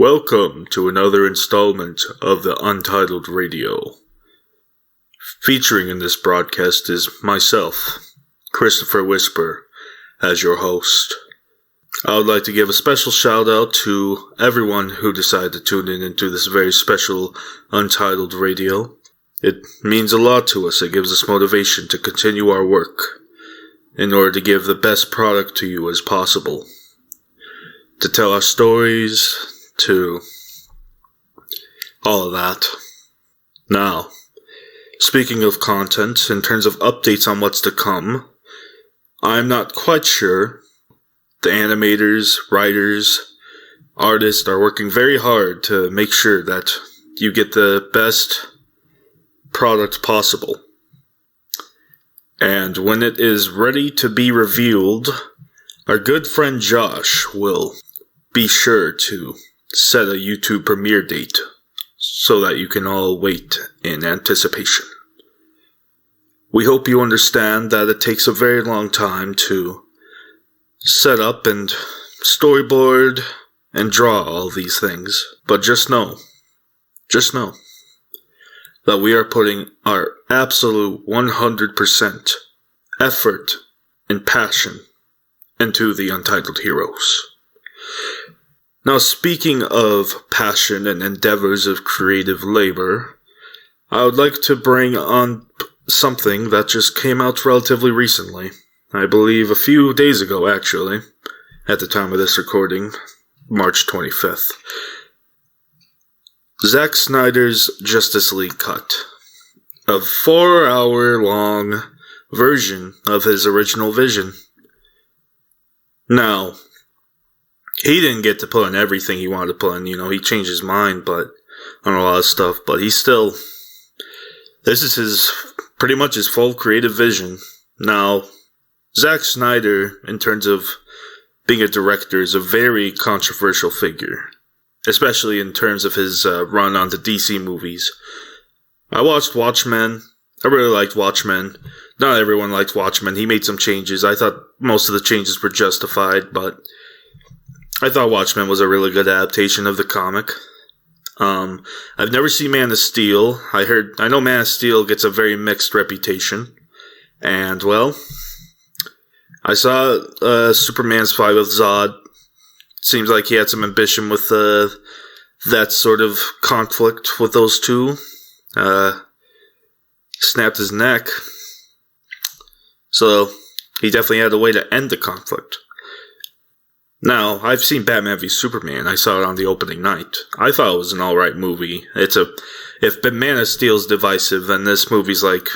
Welcome to another installment of the Untitled Radio. Featuring in this broadcast is myself, Christopher Whisper, as your host. I would like to give a special shout out to everyone who decided to tune in into this very special Untitled Radio. It means a lot to us. It gives us motivation to continue our work in order to give the best product to you as possible. To tell our stories, to all of that. Now, speaking of content, in terms of updates on what's to come, I'm not quite sure. The animators, writers, artists are working very hard to make sure that you get the best product possible. And when it is ready to be revealed, our good friend Josh will be sure to set a YouTube premiere date so that you can all wait in anticipation. We hope you understand that it takes a very long time to set up and storyboard and draw all these things, but just know that we are putting our absolute 100% effort and passion into the Untitled Heroes. Now, speaking of passion and endeavors of creative labor, I would like to bring on something that just came out relatively recently. I believe a few days ago, actually, at the time of this recording, March 25th. Zack Snyder's Justice League cut. A 4-hour-long version of his original vision. Now, he didn't get to put in everything he wanted to put in. He changed his mind on a lot of stuff, but this is pretty much his full creative vision. Now, Zack Snyder, in terms of being a director, is a very controversial figure, especially in terms of his run on the DC movies. I watched Watchmen. I really liked Watchmen. Not everyone liked Watchmen. He made some changes. I thought most of the changes were justified, but I thought Watchmen was a really good adaptation of the comic. I've never seen Man of Steel. I know Man of Steel gets a very mixed reputation. And, well, I saw Superman's fight with Zod. Seems like he had some ambition with that sort of conflict with those two. Snapped his neck. So, he definitely had a way to end the conflict. Now, I've seen Batman v Superman. I saw it on the opening night. I thought it was an alright movie. If Man of Steel's divisive, then this movie's like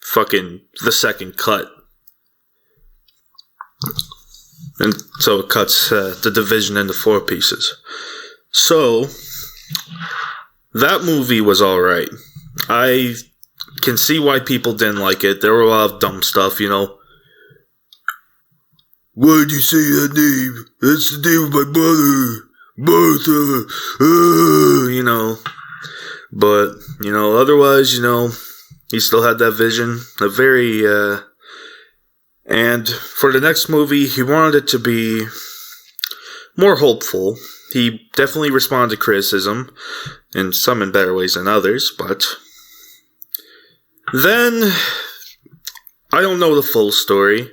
fucking the second cut. And so it cuts the division into 4 pieces. So, that movie was alright. I can see why people didn't like it. There were a lot of dumb stuff, Why'd you say that name? That's the name of my mother, Martha, But, otherwise, he still had that vision. And for the next movie, he wanted it to be more hopeful. He definitely responded to criticism, in some in better ways than others, but then, I don't know the full story,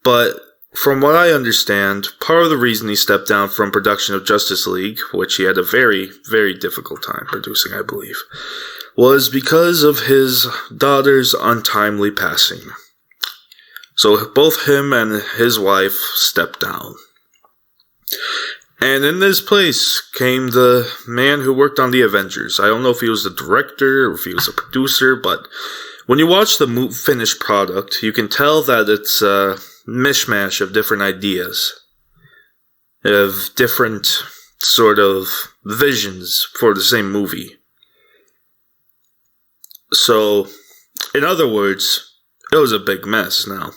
but from what I understand, part of the reason he stepped down from production of Justice League, which he had a very, very difficult time producing, I believe, was because of his daughter's untimely passing. So both him and his wife stepped down. And in this place came the man who worked on the Avengers. I don't know if he was the director or if he was a producer, but when you watch the finished product, you can tell that it's mishmash of different ideas, of different sort of visions for the same movie. So, in other words, it was a big mess. Now,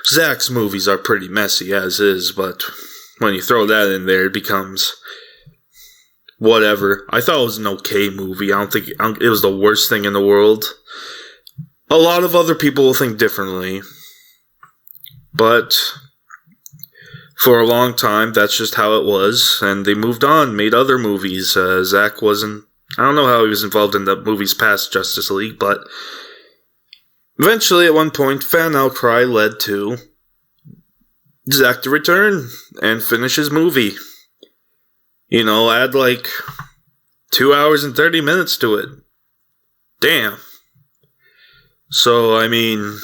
Zack's movies are pretty messy as is, but when you throw that in there, it becomes whatever. I thought it was an okay movie. I don't think it was the worst thing in the world. A lot of other people will think differently. But for a long time, that's just how it was, and they moved on, made other movies. Zack wasn't... I don't know how he was involved in the movies past Justice League, but eventually, at one point, fan outcry led to Zack to return and finish his movie. You know, add like 2 hours and 30 minutes to it. Damn. So, I mean,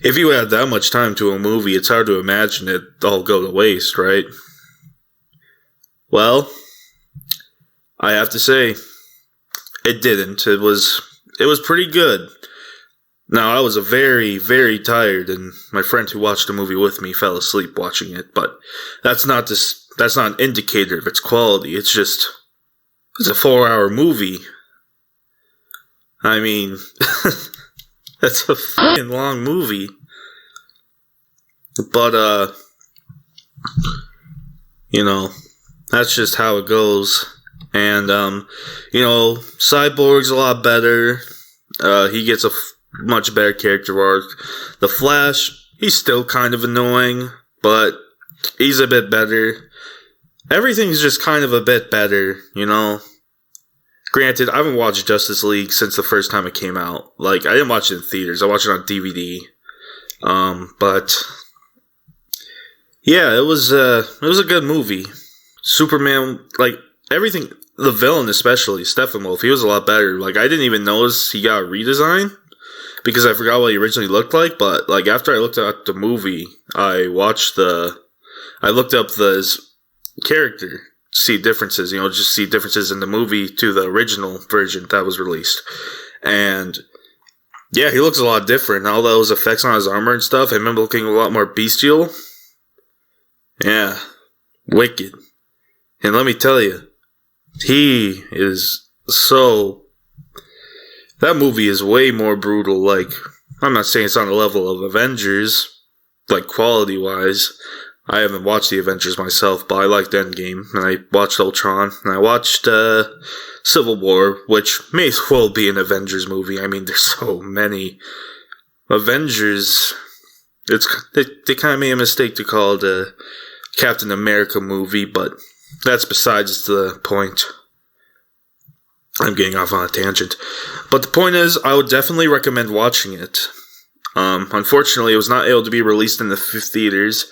if you add that much time to a movie, it's hard to imagine it all go to waste, right? Well, I have to say, it didn't. It was pretty good. Now, I was very, very tired, and my friend who watched the movie with me fell asleep watching it, but that's not an indicator of its quality. It's a 4-hour movie. I mean, that's a fucking long movie. But, you know, that's just how it goes. And, you know, Cyborg's a lot better. He gets a much better character arc. The Flash, he's still kind of annoying, but he's a bit better. Everything's just kind of a bit better, you know? Granted, I haven't watched Justice League since the first time it came out. Like, I didn't watch it in theaters. I watched it on DVD. But yeah, it was a good movie. Superman, like, everything, the villain especially, Steppenwolf, he was a lot better. Like, I didn't even notice he got a redesign because I forgot what he originally looked like, but, like, after I looked at the movie, I looked up his character to see differences, you know, just see differences in the movie to the original version that was released. And yeah, he looks a lot different. All those effects on his armor and stuff, I remember looking a lot more bestial. Yeah, wicked. And let me tell you, he is so... That movie is way more brutal. Like, I'm not saying it's on the level of Avengers, like quality-wise. I haven't watched the Avengers myself, but I liked Endgame, and I watched Ultron, and I watched Civil War, which may as well be an Avengers movie. I mean, there's so many. Avengers, they kind of made a mistake to call it a Captain America movie, but that's besides the point. I'm getting off on a tangent. But the point is, I would definitely recommend watching it. Unfortunately, it was not able to be released in the theaters.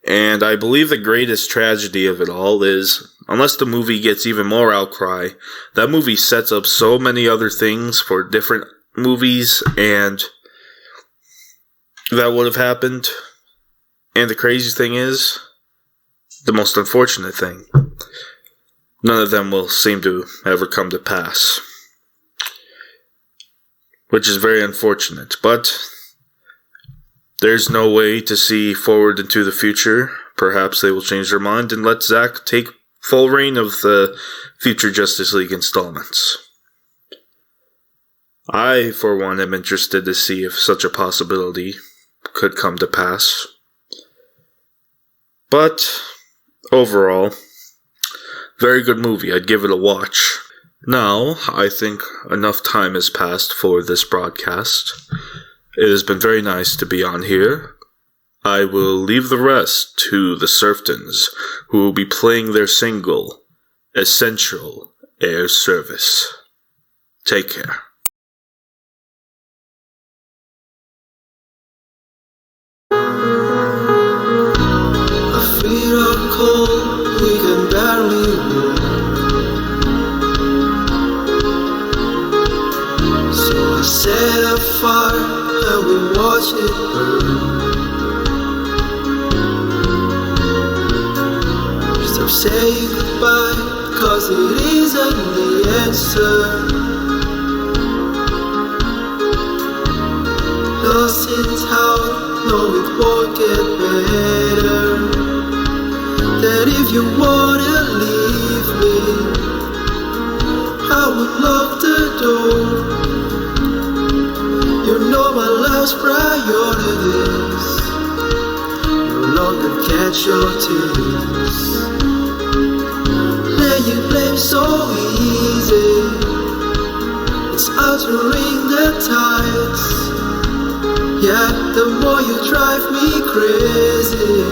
And I believe the greatest tragedy of it all is, unless the movie gets even more outcry, that movie sets up so many other things for different movies, and that would have happened. And the crazy thing is, the most unfortunate thing, none of them will seem to ever come to pass. Which is very unfortunate, but there's no way to see forward into the future. Perhaps they will change their mind and let Zack take full reign of the future Justice League installments. I, for one, am interested to see if such a possibility could come to pass. But, overall, very good movie. I'd give it a watch. Now, I think enough time has passed for this broadcast. It has been very nice to be on here. I will leave the rest to the Serftons, who will be playing their single, Essential Air Service. Take care. Our feet are cold, we can barely walk. So I set a fire and we watch it burn. Stop saying goodbye, cause it isn't the answer. Lost in town, no it won't get better. That if you wanna leave me, I would lock the door. You know my life's priorities no longer catch your tears. Laying blame so easy, it's altering the tides. Yeah, the more you drive me crazy,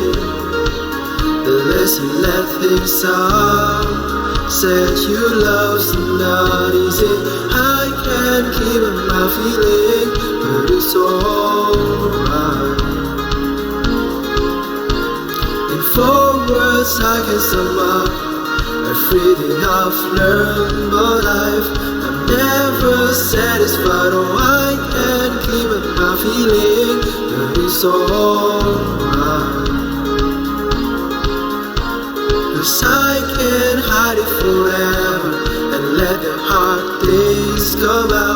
the less you let things out. Said you love's not easy. I can't keep my feeling, but it's alright. In 4 words I can sum up everything I've learned my life. I'm never satisfied. Oh, I can't keep my feeling, but it's alright. 'Cause I can't hide it forever and let the hard days come out.